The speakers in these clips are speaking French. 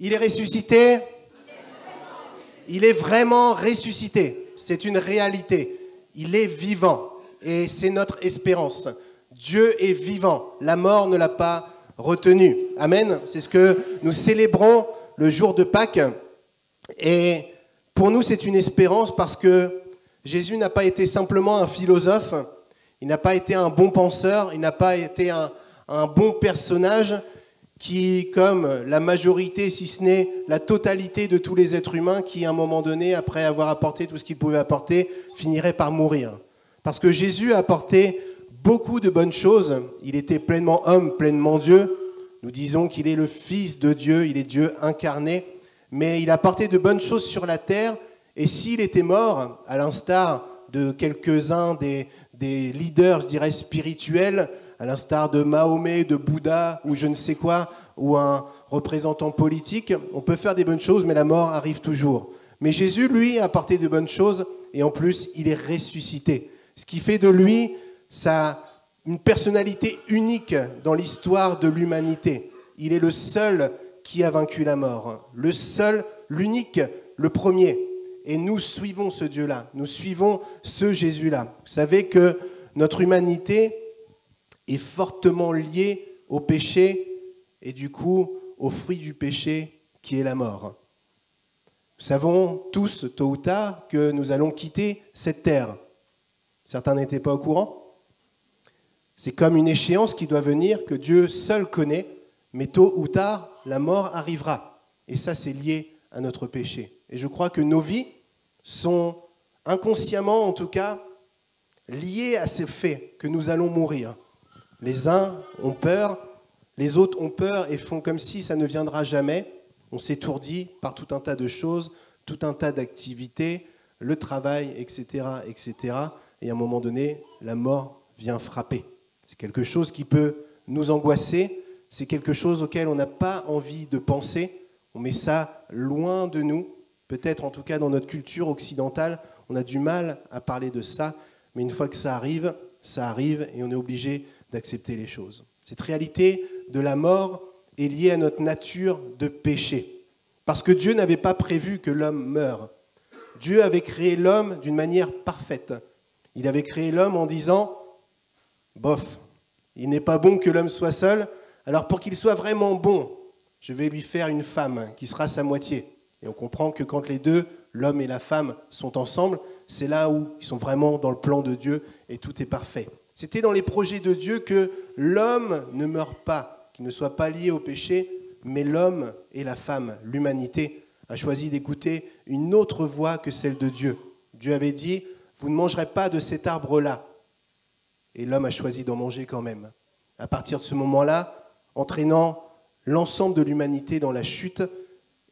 Il est ressuscité. Il est vraiment ressuscité. C'est une réalité. Il est vivant. Et c'est notre espérance. Dieu est vivant. La mort ne l'a pas retenu. Amen. C'est ce que nous célébrons le jour de Pâques. Et pour nous, c'est une espérance parce que Jésus n'a pas été simplement un philosophe. Il n'a pas été un bon penseur. Il n'a pas été un bon personnage qui, comme la majorité, si ce n'est la totalité de tous les êtres humains, qui, à un moment donné, après avoir apporté tout ce qu'il pouvait apporter, finirait par mourir. Parce que Jésus a apporté beaucoup de bonnes choses. Il était pleinement homme, pleinement Dieu. Nous disons qu'il est le Fils de Dieu, il est Dieu incarné. Mais il a apporté de bonnes choses sur la terre. Et s'il était mort, à l'instar de quelques-uns des leaders, je dirais, spirituels, à l'instar de Mahomet, de Bouddha, ou je ne sais quoi, ou un représentant politique, on peut faire des bonnes choses, mais la mort arrive toujours. Mais Jésus, lui, a apporté de bonnes choses, et en plus, il est ressuscité. Ce qui fait de lui une personnalité unique dans l'histoire de l'humanité. Il est le seul qui a vaincu la mort. Le seul, l'unique, le premier. Et nous suivons ce Dieu-là, nous suivons ce Jésus-là. Vous savez que notre humanité est fortement liée au péché et du coup au fruit du péché qui est la mort. Nous savons tous, tôt ou tard, que nous allons quitter cette terre. Certains n'étaient pas au courant. C'est comme une échéance qui doit venir, que Dieu seul connaît, mais tôt ou tard, la mort arrivera. Et ça, c'est lié à notre péché. Et je crois que nos vies sont inconsciemment, en tout cas, liées à ces faits que nous allons mourir. Les uns ont peur, les autres ont peur et font comme si ça ne viendra jamais. On s'étourdit par tout un tas de choses, tout un tas d'activités, le travail, etc., etc. Et à un moment donné, la mort vient frapper. C'est quelque chose qui peut nous angoisser, c'est quelque chose auquel on n'a pas envie de penser. On met ça loin de nous. Peut-être, en tout cas, dans notre culture occidentale, on a du mal à parler de ça. Mais une fois que ça arrive et on est obligé d'accepter les choses. Cette réalité de la mort est liée à notre nature de péché. Parce que Dieu n'avait pas prévu que l'homme meure. Dieu avait créé l'homme d'une manière parfaite. Il avait créé l'homme en disant « Bof, il n'est pas bon que l'homme soit seul, alors pour qu'il soit vraiment bon, je vais lui faire une femme qui sera sa moitié. » Et on comprend que quand les deux, l'homme et la femme, sont ensemble, c'est là où ils sont vraiment dans le plan de Dieu et tout est parfait. C'était dans les projets de Dieu que l'homme ne meure pas, qu'il ne soit pas lié au péché, mais l'homme et la femme, l'humanité, a choisi d'écouter une autre voix que celle de Dieu. Dieu avait dit, vous ne mangerez pas de cet arbre-là. Et l'homme a choisi d'en manger quand même. À partir de ce moment-là, entraînant l'ensemble de l'humanité dans la chute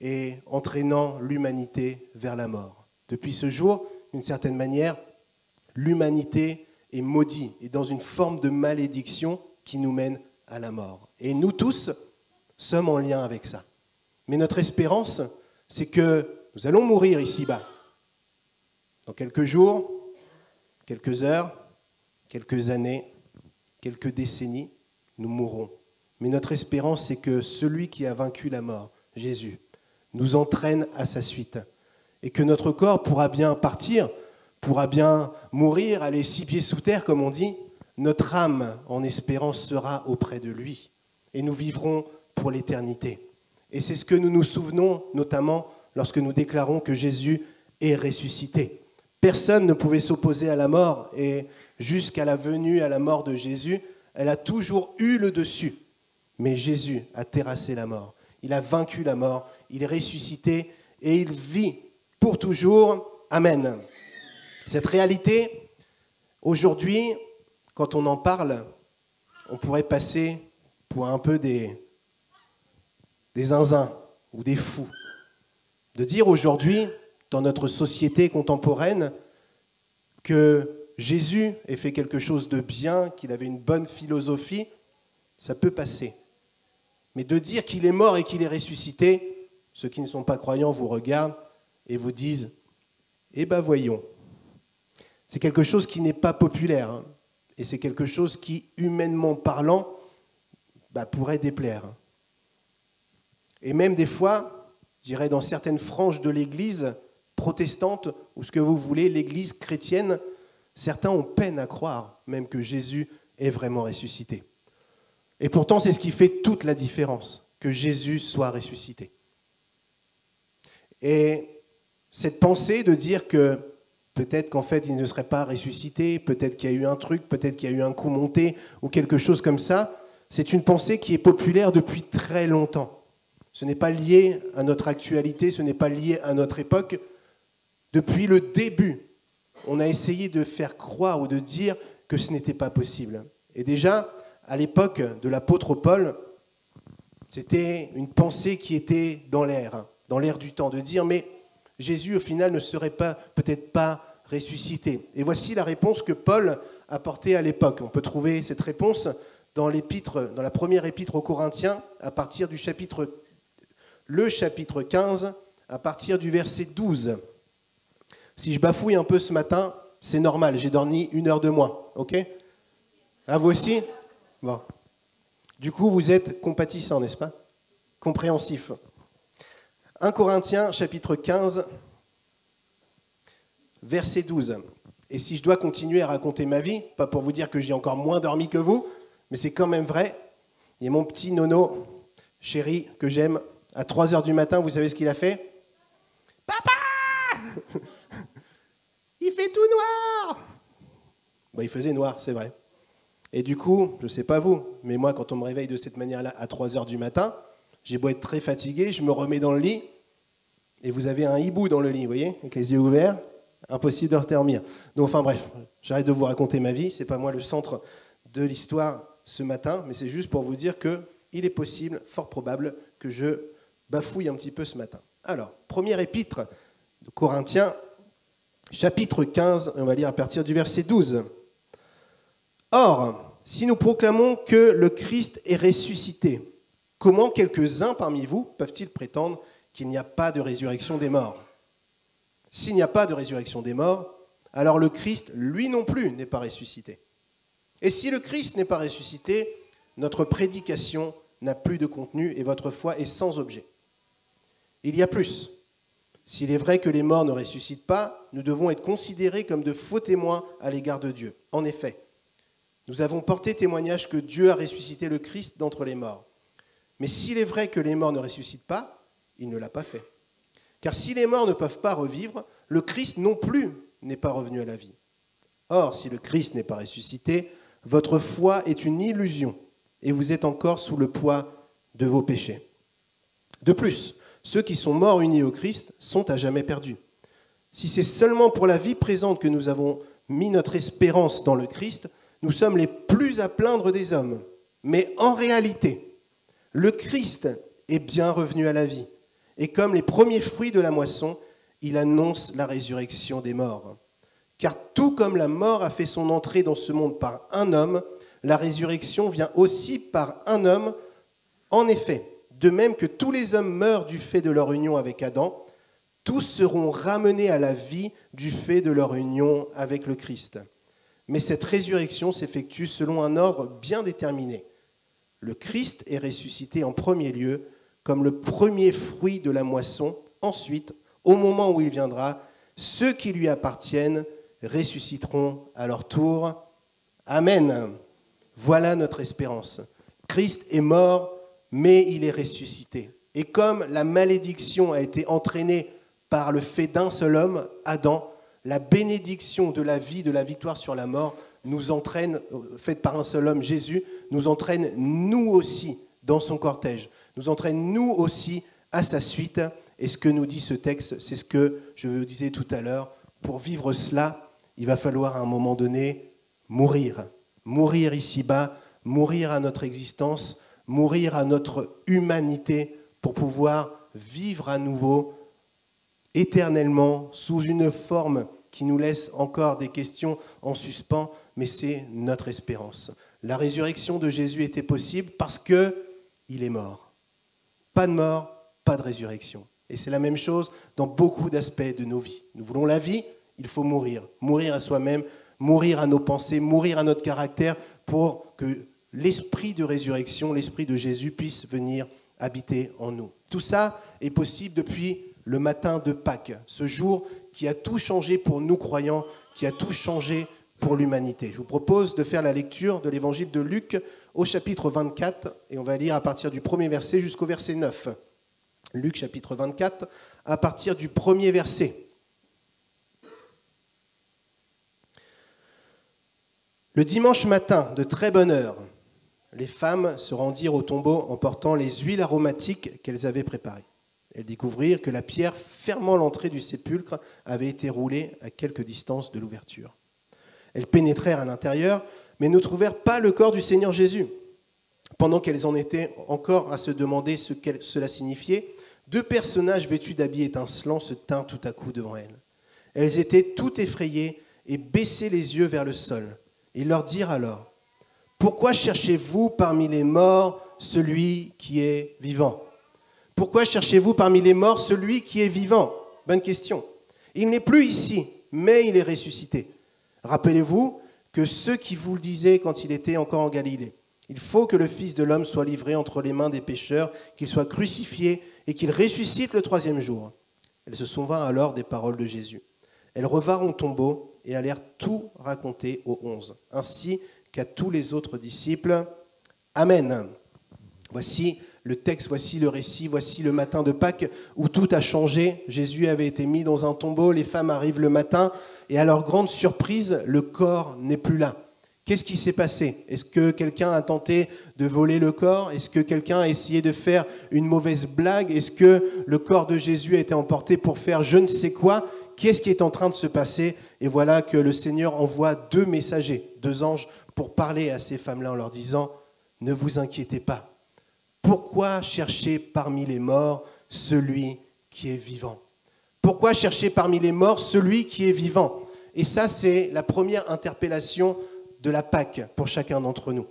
et entraînant l'humanité vers la mort. Depuis ce jour, d'une certaine manière, l'humanité est maudite et dans une forme de malédiction qui nous mène à la mort. Et nous tous sommes en lien avec ça. Mais notre espérance, c'est que nous allons mourir ici-bas. Dans quelques jours, quelques heures, quelques années, quelques décennies, nous mourrons. Mais notre espérance, c'est que celui qui a vaincu la mort, Jésus, nous entraîne à sa suite. Et que notre corps pourra bien partir, pourra bien mourir, aller 6 pieds sous terre, comme on dit. Notre âme, en espérance, sera auprès de lui. Et nous vivrons pour l'éternité. Et c'est ce que nous nous souvenons, notamment lorsque nous déclarons que Jésus est ressuscité. Personne ne pouvait s'opposer à la mort. Et jusqu'à la venue, à la mort de Jésus, elle a toujours eu le dessus. Mais Jésus a terrassé la mort. Il a vaincu la mort. Il est ressuscité et il vit pour toujours. Amen. Cette réalité, aujourd'hui, quand on en parle, on pourrait passer pour un peu des zinzins ou des fous. De dire aujourd'hui, dans notre société contemporaine, que Jésus ait fait quelque chose de bien, qu'il avait une bonne philosophie, ça peut passer. Mais de dire qu'il est mort et qu'il est ressuscité, ceux qui ne sont pas croyants vous regardent et vous disent « Eh ben voyons ». C'est quelque chose qui n'est pas populaire, hein, et c'est quelque chose qui, humainement parlant, pourrait déplaire. Et même des fois, je dirais dans certaines franges de l'Église protestante, ou ce que vous voulez, l'Église chrétienne, certains ont peine à croire même que Jésus est vraiment ressuscité. Et pourtant, c'est ce qui fait toute la différence, que Jésus soit ressuscité. Et cette pensée de dire que peut-être qu'en fait, il ne serait pas ressuscité, peut-être qu'il y a eu un truc, peut-être qu'il y a eu un coup monté, ou quelque chose comme ça, c'est une pensée qui est populaire depuis très longtemps. Ce n'est pas lié à notre actualité, ce n'est pas lié à notre époque. Depuis le début, on a essayé de faire croire ou de dire que ce n'était pas possible. Et déjà, à l'époque de l'apôtre Paul, c'était une pensée qui était dans l'air du temps, de dire mais Jésus au final ne serait peut-être pas ressuscité. Et voici la réponse que Paul apportait à l'époque. On peut trouver cette réponse dans la première épître aux Corinthiens, à partir du chapitre 15, à partir du verset 12. Si je bafouille un peu ce matin, c'est normal, j'ai dormi 1 heure de moins, ok ? Ah, vous aussi ? Bon. Du coup, vous êtes compatissant, n'est-ce pas ? Compréhensif. 1 Corinthiens, chapitre 15, verset 12. Et si je dois continuer à raconter ma vie, pas pour vous dire que j'ai encore moins dormi que vous, mais c'est quand même vrai, il y a mon petit nono, chéri, que j'aime, à 3 heures du matin, vous savez ce qu'il a fait ? Papa ! Il fait tout noir ! Bon, il faisait noir, c'est vrai. Et du coup, je ne sais pas vous, mais moi, quand on me réveille de cette manière-là à 3 heures du matin, j'ai beau être très fatigué, je me remets dans le lit, et vous avez un hibou dans le lit, vous voyez, avec les yeux ouverts, impossible de redormir. Donc, enfin bref, j'arrête de vous raconter ma vie, ce n'est pas moi le centre de l'histoire ce matin, mais c'est juste pour vous dire qu'il est possible, fort probable, que je bafouille un petit peu ce matin. Alors, première épître de Corinthiens, chapitre 15, on va lire à partir du verset 12. Or, si nous proclamons que le Christ est ressuscité, comment quelques-uns parmi vous peuvent-ils prétendre qu'il n'y a pas de résurrection des morts ? S'il n'y a pas de résurrection des morts, alors le Christ, lui non plus, n'est pas ressuscité. Et si le Christ n'est pas ressuscité, notre prédication n'a plus de contenu et votre foi est sans objet. Il y a plus. S'il est vrai que les morts ne ressuscitent pas, nous devons être considérés comme de faux témoins à l'égard de Dieu. En effet, nous avons porté témoignage que Dieu a ressuscité le Christ d'entre les morts. Mais s'il est vrai que les morts ne ressuscitent pas, il ne l'a pas fait. Car si les morts ne peuvent pas revivre, le Christ non plus n'est pas revenu à la vie. Or, si le Christ n'est pas ressuscité, votre foi est une illusion et vous êtes encore sous le poids de vos péchés. De plus, ceux qui sont morts unis au Christ sont à jamais perdus. Si c'est seulement pour la vie présente que nous avons mis notre espérance dans le Christ, nous sommes les plus à plaindre des hommes. Mais en réalité, le Christ est bien revenu à la vie. Et comme les premiers fruits de la moisson, il annonce la résurrection des morts. Car tout comme la mort a fait son entrée dans ce monde par un homme, la résurrection vient aussi par un homme. En effet, de même que tous les hommes meurent du fait de leur union avec Adam, tous seront ramenés à la vie du fait de leur union avec le Christ. Mais cette résurrection s'effectue selon un ordre bien déterminé. Le Christ est ressuscité en premier lieu, comme le premier fruit de la moisson. Ensuite, au moment où il viendra, ceux qui lui appartiennent ressusciteront à leur tour. Amen. Voilà notre espérance. Christ est mort, mais il est ressuscité. Et comme la malédiction a été entraînée par le fait d'un seul homme, Adam, la bénédiction de la vie, de la victoire sur la mort, nous entraîne, faite par un seul homme, Jésus, nous entraîne nous aussi dans son cortège, nous entraîne nous aussi à sa suite. Et ce que nous dit ce texte, c'est ce que je vous disais tout à l'heure. Pour vivre cela, il va falloir à un moment donné mourir. Mourir ici-bas, mourir à notre existence, mourir à notre humanité pour pouvoir vivre à nouveau éternellement sous une forme qui nous laisse encore des questions en suspens, mais c'est notre espérance. La résurrection de Jésus était possible parce qu'il est mort. Pas de mort, pas de résurrection. Et c'est la même chose dans beaucoup d'aspects de nos vies. Nous voulons la vie, il faut mourir. Mourir à soi-même, mourir à nos pensées, mourir à notre caractère pour que l'esprit de résurrection, l'esprit de Jésus puisse venir habiter en nous. Tout ça est possible depuis le matin de Pâques, ce jour qui a tout changé pour nous croyants, qui a tout changé pour l'humanité. Je vous propose de faire la lecture de l'évangile de Luc au chapitre 24, et on va lire à partir du premier verset jusqu'au verset 9. Luc chapitre 24, à partir du premier verset. Le dimanche matin, de très bonne heure, les femmes se rendirent au tombeau en portant les huiles aromatiques qu'elles avaient préparées. Elles découvrirent que la pierre fermant l'entrée du sépulcre avait été roulée à quelque distance de l'ouverture. Elles pénétrèrent à l'intérieur, mais ne trouvèrent pas le corps du Seigneur Jésus. Pendant qu'elles en étaient encore à se demander ce que cela signifiait, deux personnages vêtus d'habits étincelants se tinrent tout à coup devant elles. Elles étaient toutes effrayées et baissaient les yeux vers le sol. Ils leur dirent alors : « Pourquoi cherchez-vous parmi les morts celui qui est vivant ? Pourquoi cherchez-vous parmi les morts celui qui est vivant ? » Bonne question. Il n'est plus ici, mais il est ressuscité. Rappelez-vous que ce qui vous le disait quand il était encore en Galilée. Il faut que le Fils de l'homme soit livré entre les mains des pécheurs, qu'il soit crucifié et qu'il ressuscite le troisième jour. Elles se souvinrent alors des paroles de Jésus. Elles revinrent au tombeau et allèrent tout raconter aux 11, ainsi qu'à tous les autres disciples. Amen. Voici le texte, voici le récit, voici le matin de Pâques où tout a changé. Jésus avait été mis dans un tombeau, les femmes arrivent le matin et à leur grande surprise, le corps n'est plus là. Qu'est-ce qui s'est passé ? Est-ce que quelqu'un a tenté de voler le corps ? Est-ce que quelqu'un a essayé de faire une mauvaise blague ? Est-ce que le corps de Jésus a été emporté pour faire je ne sais quoi ? Qu'est-ce qui est en train de se passer ? Et voilà que le Seigneur envoie deux messagers, deux anges, pour parler à ces femmes-là en leur disant « Ne vous inquiétez pas. Pourquoi chercher parmi les morts celui qui est vivant ? Pourquoi chercher parmi les morts celui qui est vivant ?» Et ça, c'est la première interpellation de la Pâque pour chacun d'entre nous.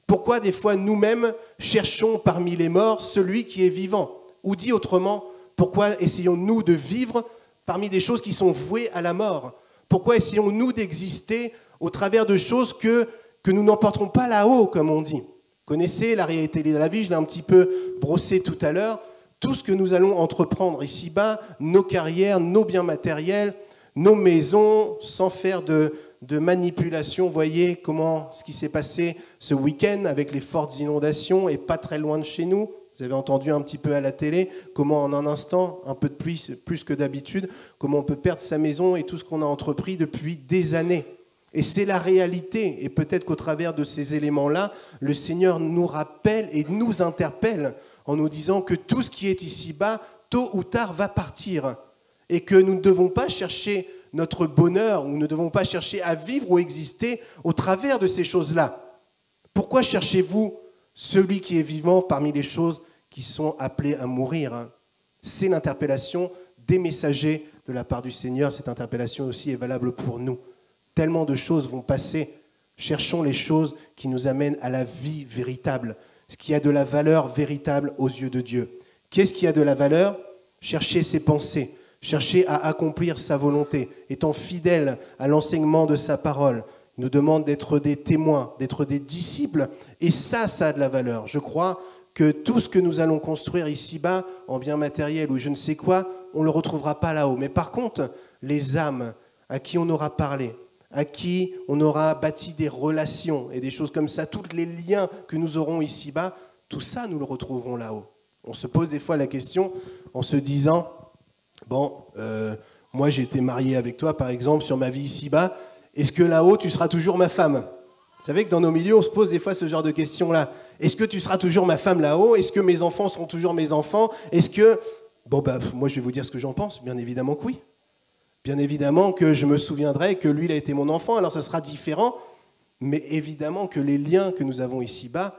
Pourquoi des fois nous-mêmes cherchons parmi les morts celui qui est vivant ? Ou dit autrement, pourquoi essayons-nous de vivre parmi des choses qui sont vouées à la mort ? Pourquoi essayons-nous d'exister au travers de choses que nous n'emporterons pas là-haut, comme on dit ? Connaissez la réalité de la vie, je l'ai un petit peu brossé tout à l'heure. Tout ce que nous allons entreprendre ici-bas, nos carrières, nos biens matériels, nos maisons, sans faire de manipulation. Voyez comment ce qui s'est passé ce week-end avec les fortes inondations et pas très loin de chez nous. Vous avez entendu un petit peu à la télé comment en un instant, un peu de pluie, plus que d'habitude, comment on peut perdre sa maison et tout ce qu'on a entrepris depuis des années. Et c'est la réalité. Et peut-être qu'au travers de ces éléments-là, le Seigneur nous rappelle et nous interpelle en nous disant que tout ce qui est ici-bas, tôt ou tard, va partir. Et que nous ne devons pas chercher notre bonheur ou nous ne devons pas chercher à vivre ou exister au travers de ces choses-là. Pourquoi cherchez-vous celui qui est vivant parmi les choses qui sont appelées à mourir ? C'est l'interpellation des messagers de la part du Seigneur. Cette interpellation aussi est valable pour nous. Tellement de choses vont passer. Cherchons les choses qui nous amènent à la vie véritable, ce qui a de la valeur véritable aux yeux de Dieu. Qu'est-ce qui a de la valeur ? Chercher ses pensées, chercher à accomplir sa volonté, étant fidèle à l'enseignement de sa parole. Il nous demande d'être des témoins, d'être des disciples, et ça a de la valeur. Je crois que tout ce que nous allons construire ici-bas, en biens matériels ou je ne sais quoi, on ne le retrouvera pas là-haut. Mais par contre, les âmes à qui on aura parlé, à qui on aura bâti des relations et des choses comme ça, tous les liens que nous aurons ici-bas, tout ça, nous le retrouverons là-haut. On se pose des fois la question en se disant, moi j'ai été marié avec toi par exemple sur ma vie ici-bas, est-ce que là-haut tu seras toujours ma femme ? Vous savez que dans nos milieux on se pose des fois ce genre de questions-là. Est-ce que tu seras toujours ma femme là-haut ? Est-ce que mes enfants seront toujours mes enfants ? Est-ce que... moi je vais vous dire ce que j'en pense, bien évidemment que oui. Bien évidemment que je me souviendrai que lui, il a été mon enfant, alors ça sera différent, mais évidemment que les liens que nous avons ici-bas,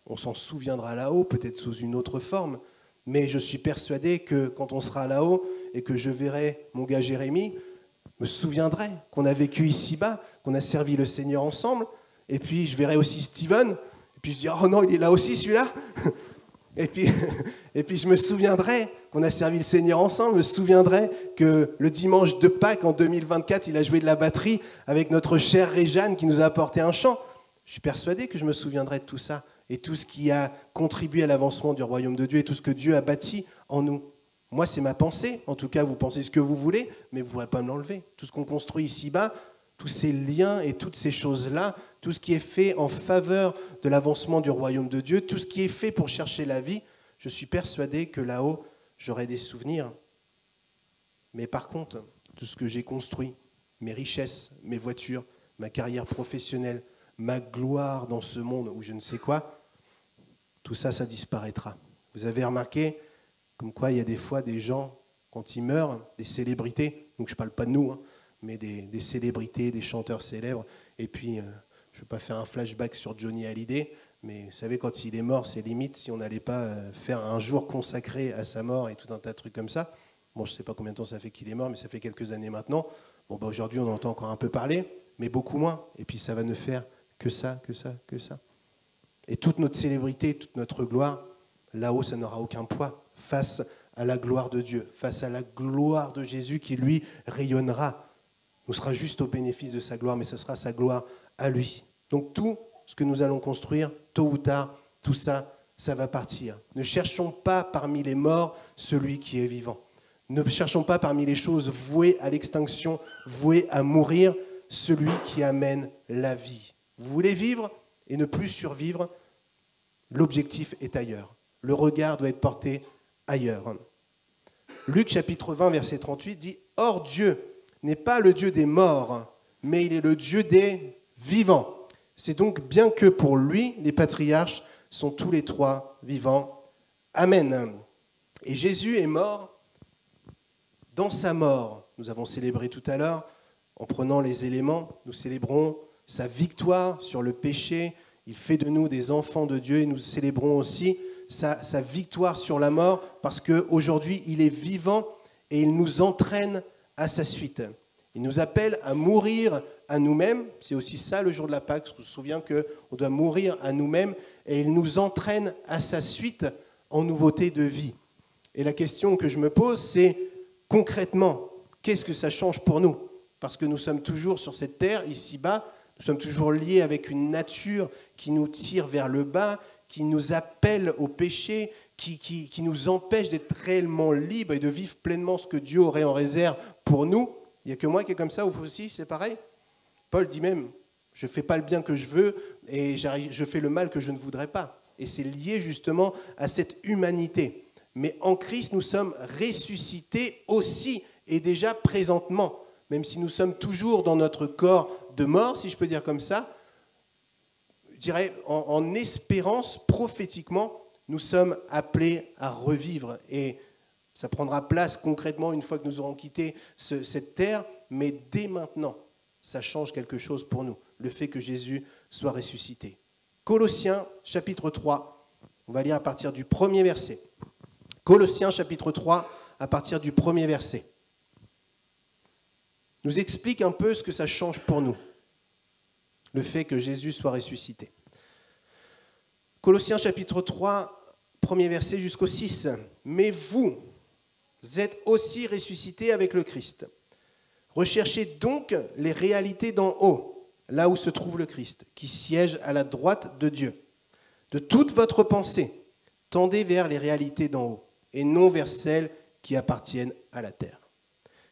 on s'en souviendra là-haut, peut-être sous une autre forme, mais je suis persuadé que quand on sera là-haut et que je verrai mon gars Jérémy, je me souviendrai qu'on a vécu ici-bas, qu'on a servi le Seigneur ensemble, et puis je verrai aussi Steven, et puis je dis « Oh non, il est là aussi celui-là !» Et puis je me souviendrai qu'on a servi le Seigneur ensemble, je me souviendrai que le dimanche de Pâques en 2024, il a joué de la batterie avec notre chère Réjeanne qui nous a apporté un chant. Je suis persuadé que je me souviendrai de tout ça et tout ce qui a contribué à l'avancement du royaume de Dieu et tout ce que Dieu a bâti en nous. Moi, c'est ma pensée. En tout cas, vous pensez ce que vous voulez, mais vous ne pourrez pas me l'enlever. Tout ce qu'on construit ici-bas, tous ces liens et toutes ces choses-là, tout ce qui est fait en faveur de l'avancement du royaume de Dieu, tout ce qui est fait pour chercher la vie, je suis persuadé que là-haut, j'aurai des souvenirs. Mais par contre, tout ce que j'ai construit, mes richesses, mes voitures, ma carrière professionnelle, ma gloire dans ce monde ou je ne sais quoi, tout ça, ça disparaîtra. Vous avez remarqué comme quoi il y a des fois des gens, quand ils meurent, des célébrités, donc je ne parle pas de nous, hein, mais des célébrités, des chanteurs célèbres, et puis je ne veux pas faire un flashback sur Johnny Hallyday, mais vous savez, quand il est mort, c'est limite si on n'allait pas faire un jour consacré à sa mort et tout un tas de trucs comme ça. Bon, je ne sais pas combien de temps ça fait qu'il est mort, mais ça fait quelques années maintenant. Bon, bah, aujourd'hui, on entend encore un peu parler, mais beaucoup moins. Et puis ça va ne faire que ça, que ça, que ça. Et toute notre célébrité, toute notre gloire, là-haut, ça n'aura aucun poids face à la gloire de Dieu, face à la gloire de Jésus qui, lui, rayonnera. Nous sera juste au bénéfice de sa gloire, mais ce sera sa gloire à lui. Donc tout ce que nous allons construire, tôt ou tard, tout ça, ça va partir. Ne cherchons pas parmi les morts celui qui est vivant. Ne cherchons pas parmi les choses vouées à l'extinction, vouées à mourir, celui qui amène la vie. Vous voulez vivre et ne plus survivre, l'objectif est ailleurs. Le regard doit être porté ailleurs. Luc chapitre 20, verset 38 dit « Or Dieu n'est pas le Dieu des morts, mais il est le Dieu des vivants. C'est donc bien que pour lui, les patriarches sont tous les trois vivants. Amen. » Et Jésus est mort. Dans sa mort, nous avons célébré tout à l'heure, en prenant les éléments, nous célébrons sa victoire sur le péché. Il fait de nous des enfants de Dieu et nous célébrons aussi sa victoire sur la mort parce qu'aujourd'hui, il est vivant et il nous entraîne à sa suite. Il nous appelle à mourir à nous-mêmes. C'est aussi ça le jour de la Pâque. Je me souviens qu'on doit mourir à nous-mêmes et il nous entraîne à sa suite en nouveauté de vie. Et la question que je me pose, c'est concrètement, qu'est-ce que ça change pour nous? Parce que nous sommes toujours sur cette terre, ici-bas, nous sommes toujours liés avec une nature qui nous tire vers le bas, qui nous appelle au péché, qui nous empêche d'être réellement libres et de vivre pleinement ce que Dieu aurait en réserve pour nous. Il n'y a que moi qui est comme ça, ou vous aussi, c'est pareil? Paul dit même, je ne fais pas le bien que je veux et je fais le mal que je ne voudrais pas. Et c'est lié justement à cette humanité. Mais en Christ, nous sommes ressuscités aussi et déjà présentement. Même si nous sommes toujours dans notre corps de mort, si je peux dire comme ça, je dirais en espérance, prophétiquement, nous sommes appelés à revivre. Et ça prendra place concrètement une fois que nous aurons quitté cette terre, mais dès maintenant, ça change quelque chose pour nous, le fait que Jésus soit ressuscité. Colossiens, chapitre 3, on va lire à partir du premier verset. Colossiens, chapitre 3, à partir du premier verset, nous explique un peu ce que ça change pour nous, le fait que Jésus soit ressuscité. Colossiens, chapitre 3, premier verset jusqu'au 6. « Mais vous êtes aussi ressuscités avec le Christ. Recherchez donc les réalités d'en haut, là où se trouve le Christ, qui siège à la droite de Dieu. De toute votre pensée, tendez vers les réalités d'en haut, et non vers celles qui appartiennent à la terre.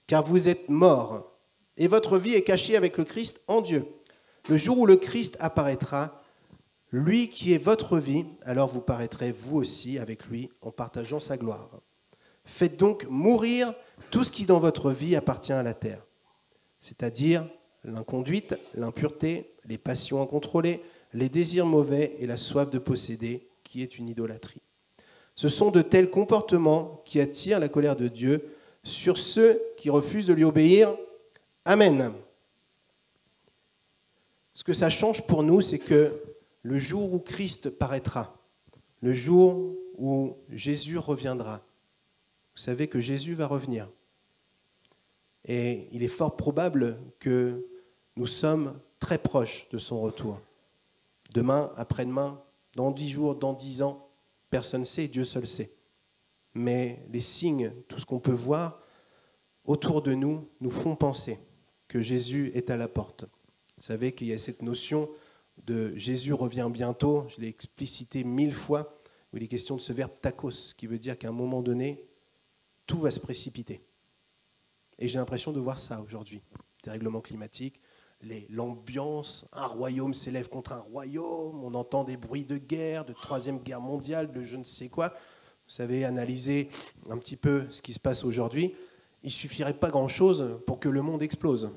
Car vous êtes morts, et votre vie est cachée avec le Christ en Dieu. Le jour où le Christ apparaîtra, lui qui est votre vie, alors vous paraîtrez vous aussi avec lui en partageant sa gloire. Faites donc mourir tout ce qui dans votre vie appartient à la terre, c'est-à-dire l'inconduite, l'impureté, les passions incontrôlées, les désirs mauvais et la soif de posséder, qui est une idolâtrie. Ce sont de tels comportements qui attirent la colère de Dieu sur ceux qui refusent de lui obéir. Amen. Ce que ça change pour nous, c'est que le jour où Christ paraîtra, le jour où Jésus reviendra, vous savez que Jésus va revenir. Et il est fort probable que nous sommes très proches de son retour. Demain, après-demain, dans 10 jours, dans 10 ans, personne ne sait, Dieu seul sait. Mais les signes, tout ce qu'on peut voir autour de nous, nous font penser que Jésus est à la porte. Vous savez qu'il y a cette notion de Jésus revient bientôt, je l'ai explicité 1000 fois, où il est question de ce verbe takos, qui veut dire qu'à un moment donné, tout va se précipiter. Et j'ai l'impression de voir ça aujourd'hui. Dérèglement climatique, l'ambiance, un royaume s'élève contre un royaume, on entend des bruits de guerre, de troisième guerre mondiale, de je ne sais quoi. Vous savez, analyser un petit peu ce qui se passe aujourd'hui, il ne suffirait pas grand-chose pour que le monde explose.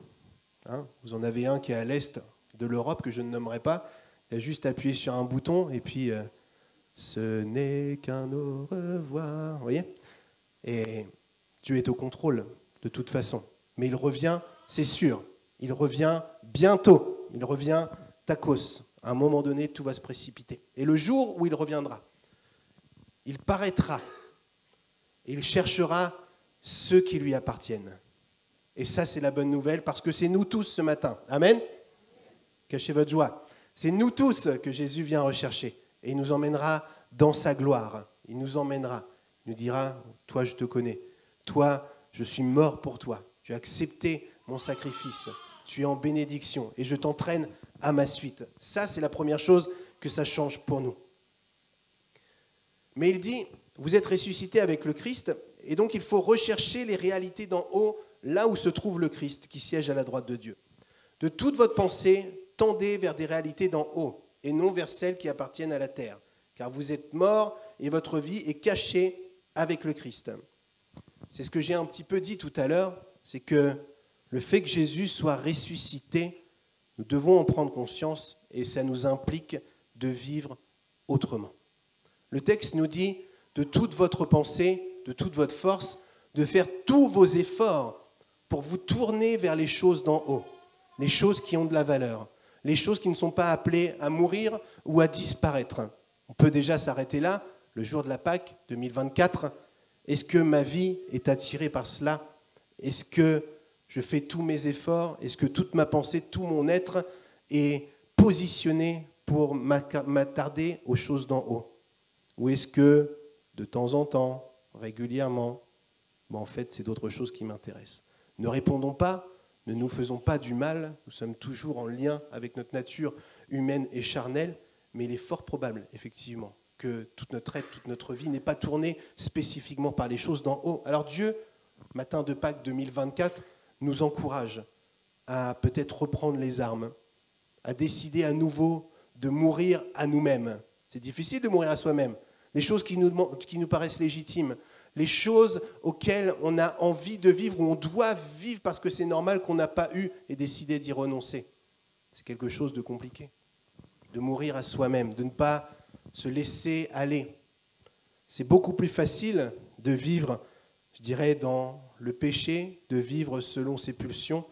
Hein, vous en avez un qui est à l'est de l'Europe, que je ne nommerai pas, il a juste appuyé sur un bouton, et puis ce n'est qu'un au revoir, vous voyez ? Et Dieu est au contrôle, de toute façon. Mais il revient, c'est sûr, il revient bientôt, il revient takos. À un moment donné, tout va se précipiter. Et le jour où il reviendra, il paraîtra, et il cherchera ceux qui lui appartiennent. Et ça, c'est la bonne nouvelle, parce que c'est nous tous ce matin. Amen ? Cachez votre joie. C'est nous tous que Jésus vient rechercher. Et il nous emmènera dans sa gloire. Il nous emmènera. Il nous dira, toi, je te connais. Toi, je suis mort pour toi. Tu as accepté mon sacrifice. Tu es en bénédiction. Et je t'entraîne à ma suite. Ça, c'est la première chose que ça change pour nous. Mais il dit, vous êtes ressuscités avec le Christ, et donc il faut rechercher les réalités d'en haut, là où se trouve le Christ, qui siège à la droite de Dieu. De toute votre pensée, tendez vers des réalités d'en haut, et non vers celles qui appartiennent à la terre. Car vous êtes morts, et votre vie est cachée avec le Christ. C'est ce que j'ai un petit peu dit tout à l'heure, c'est que le fait que Jésus soit ressuscité, nous devons en prendre conscience, et ça nous implique de vivre autrement. Le texte nous dit, de toute votre pensée, de toute votre force, de faire tous vos efforts pour vous tourner vers les choses d'en haut, les choses qui ont de la valeur, les choses qui ne sont pas appelées à mourir ou à disparaître. On peut déjà s'arrêter là, le jour de la Pâque 2024. Est-ce que ma vie est attirée par cela ? Est-ce que je fais tous mes efforts ? Est-ce que toute ma pensée, tout mon être est positionné pour m'attarder aux choses d'en haut ? Ou est-ce que, de temps en temps, régulièrement, en fait, c'est d'autres choses qui m'intéressent. Ne répondons pas, ne nous faisons pas du mal, nous sommes toujours en lien avec notre nature humaine et charnelle, mais il est fort probable, effectivement, que toute notre être, toute notre vie n'est pas tournée spécifiquement par les choses d'en haut. Alors Dieu, matin de Pâques 2024, nous encourage à peut-être reprendre les armes, à décider à nouveau de mourir à nous-mêmes. C'est difficile de mourir à soi-même. Les choses qui nous paraissent légitimes, les choses auxquelles on a envie de vivre, où on doit vivre parce que c'est normal qu'on n'a pas eu et décidé d'y renoncer. C'est quelque chose de compliqué. De mourir à soi-même, de ne pas se laisser aller. C'est beaucoup plus facile de vivre, je dirais, dans le péché, de vivre selon ses pulsions,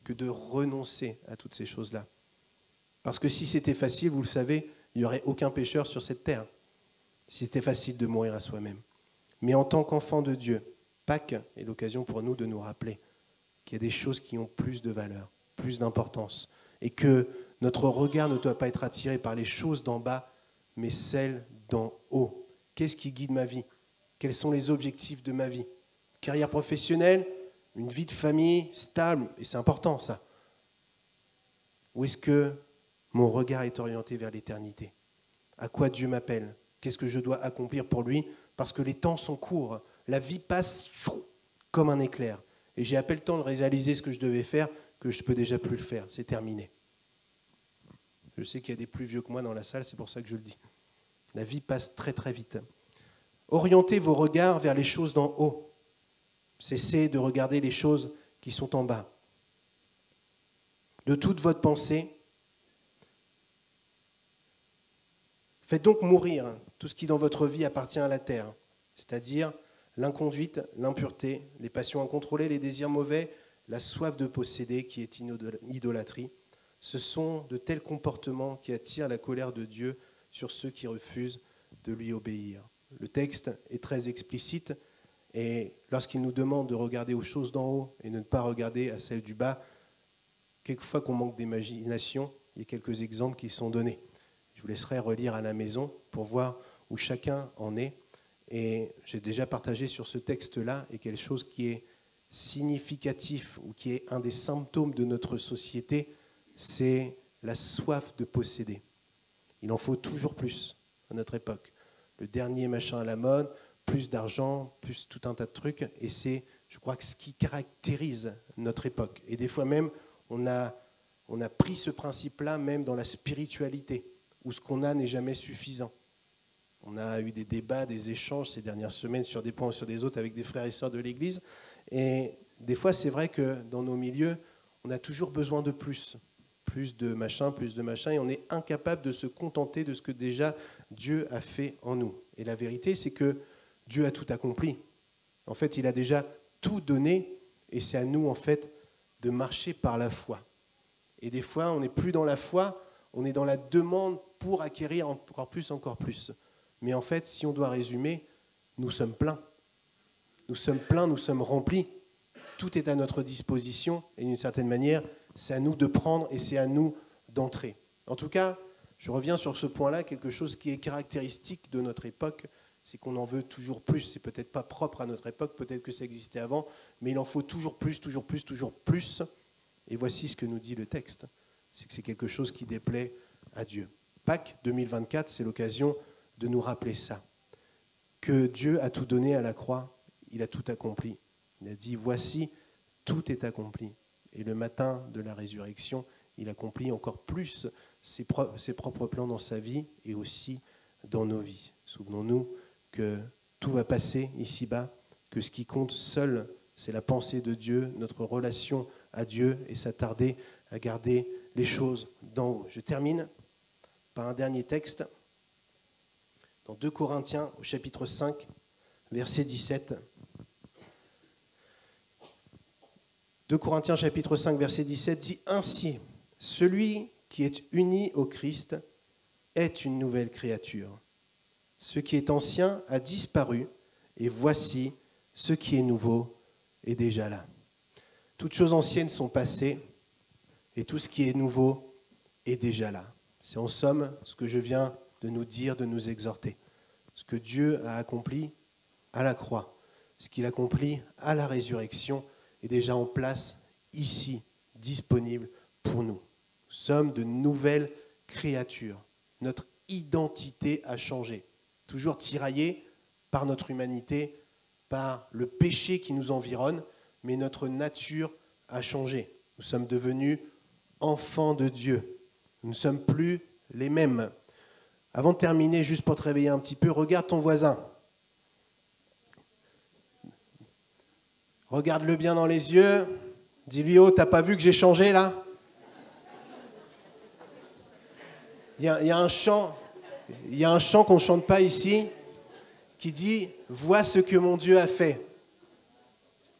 que de renoncer à toutes ces choses-là. Parce que si c'était facile, vous le savez, il n'y aurait aucun pécheur sur cette terre. Si c'était facile de mourir à soi-même. Mais en tant qu'enfant de Dieu, Pâques est l'occasion pour nous de nous rappeler qu'il y a des choses qui ont plus de valeur, plus d'importance, et que notre regard ne doit pas être attiré par les choses d'en bas, mais celles d'en haut. Qu'est-ce qui guide ma vie ? Quels sont les objectifs de ma vie ? Carrière professionnelle, une vie de famille stable, et c'est important ça. Ou est-ce que mon regard est orienté vers l'éternité ? À quoi Dieu m'appelle ? Qu'est-ce que je dois accomplir pour lui ? Parce que les temps sont courts. La vie passe comme un éclair. Et j'ai à peine le temps de réaliser ce que je devais faire que je ne peux déjà plus le faire. C'est terminé. Je sais qu'il y a des plus vieux que moi dans la salle, c'est pour ça que je le dis. La vie passe très très vite. Orientez vos regards vers les choses d'en haut. Cessez de regarder les choses qui sont en bas. De toute votre pensée, faites donc mourir tout ce qui dans votre vie appartient à la terre, c'est-à-dire l'inconduite, l'impureté, les passions incontrôlées, les désirs mauvais, la soif de posséder qui est idolâtrie. Ce sont de tels comportements qui attirent la colère de Dieu sur ceux qui refusent de lui obéir. Le texte est très explicite et lorsqu'il nous demande de regarder aux choses d'en haut et de ne pas regarder à celles du bas, quelquefois qu'on manque d'imagination, il y a quelques exemples qui sont donnés. Je vous laisserai relire à la maison pour voir où chacun en est. Et j'ai déjà partagé sur ce texte-là et quelque chose qui est significatif ou qui est un des symptômes de notre société, c'est la soif de posséder. Il en faut toujours plus à notre époque. Le dernier machin à la mode, plus d'argent, plus tout un tas de trucs. Et c'est, je crois, ce qui caractérise notre époque. Et des fois même, on a pris ce principe-là même dans la spiritualité, où ce qu'on a n'est jamais suffisant. On a eu des débats, des échanges ces dernières semaines sur des points ou sur des autres avec des frères et sœurs de l'Église. Et des fois, c'est vrai que dans nos milieux, on a toujours besoin de plus de machin, et on est incapable de se contenter de ce que déjà Dieu a fait en nous. Et la vérité, c'est que Dieu a tout accompli. En fait, il a déjà tout donné, et c'est à nous, en fait, de marcher par la foi. Et des fois, on n'est plus dans la foi, on est dans la demande pour acquérir encore plus. Mais en fait, si on doit résumer, nous sommes pleins. Nous sommes pleins, nous sommes remplis. Tout est à notre disposition, et d'une certaine manière, c'est à nous de prendre et c'est à nous d'entrer. En tout cas, je reviens sur ce point-là, quelque chose qui est caractéristique de notre époque, c'est qu'on en veut toujours plus. C'est peut-être pas propre à notre époque, peut-être que ça existait avant, mais il en faut toujours plus. Et voici ce que nous dit le texte, c'est que c'est quelque chose qui déplaît à Dieu. Pâques 2024, c'est l'occasion de nous rappeler ça, que Dieu a tout donné à la croix, il a tout accompli. Il a dit, voici, tout est accompli. Et le matin de la résurrection, il accomplit encore plus ses propres plans dans sa vie et aussi dans nos vies. Souvenons-nous que tout va passer ici-bas, que ce qui compte seul, c'est la pensée de Dieu, notre relation à Dieu et s'attarder à garder les choses d'en haut. Je termine par un dernier texte, dans 2 Corinthiens au chapitre 5, verset 17. 2 Corinthiens chapitre 5, verset 17 dit « Ainsi, celui qui est uni au Christ est une nouvelle créature. Ce qui est ancien a disparu, et voici, ce qui est nouveau est déjà là. » Toutes choses anciennes sont passées, et tout ce qui est nouveau est déjà là. C'est en somme ce que je viens de nous dire, de nous exhorter. Ce que Dieu a accompli à la croix, ce qu'il accomplit à la résurrection, est déjà en place ici, disponible pour nous. Nous sommes de nouvelles créatures. Notre identité a changé. Toujours tiraillée par notre humanité, par le péché qui nous environne, mais notre nature a changé. Nous sommes devenus enfants de Dieu. Nous ne sommes plus les mêmes. Avant de terminer, juste pour te réveiller un petit peu, regarde ton voisin. Regarde-le bien dans les yeux. Dis-lui, oh, t'as pas vu que j'ai changé là ? Il y a un chant qu'on ne chante pas ici, qui dit « Vois ce que mon Dieu a fait ».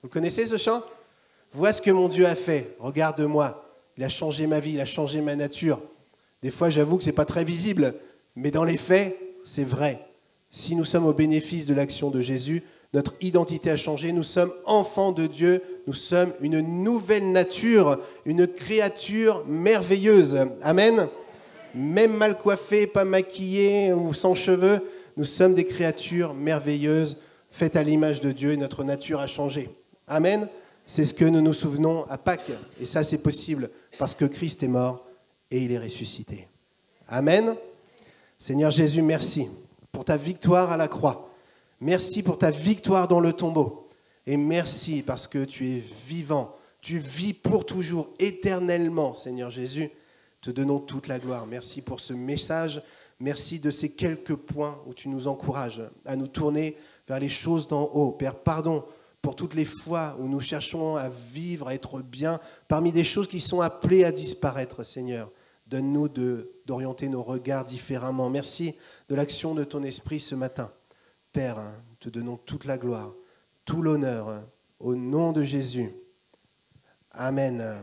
Vous connaissez ce chant ? « Vois ce que mon Dieu a fait, regarde-moi, il a changé ma vie, il a changé ma nature ». Des fois, j'avoue que ce n'est pas très visible, mais dans les faits, c'est vrai. Si nous sommes au bénéfice de l'action de Jésus, notre identité a changé, nous sommes enfants de Dieu, nous sommes une nouvelle nature, une créature merveilleuse. Amen. Même mal coiffés, pas maquillés ou sans cheveux, nous sommes des créatures merveilleuses, faites à l'image de Dieu et notre nature a changé. Amen. C'est ce que nous nous souvenons à Pâques. Et ça, c'est possible parce que Christ est mort et il est ressuscité. Amen. Seigneur Jésus, merci pour ta victoire à la croix. Merci pour ta victoire dans le tombeau. Et merci parce que tu es vivant. Tu vis pour toujours, éternellement, Seigneur Jésus. Te donnons toute la gloire. Merci pour ce message. Merci de ces quelques points où tu nous encourages à nous tourner vers les choses d'en haut. Père, pardon pour toutes les fois où nous cherchons à vivre, à être bien, parmi des choses qui sont appelées à disparaître, Seigneur. Donne-nous d'orienter nos regards différemment. Merci de l'action de ton esprit ce matin. Père, te donnons toute la gloire, tout l'honneur, au nom de Jésus. Amen.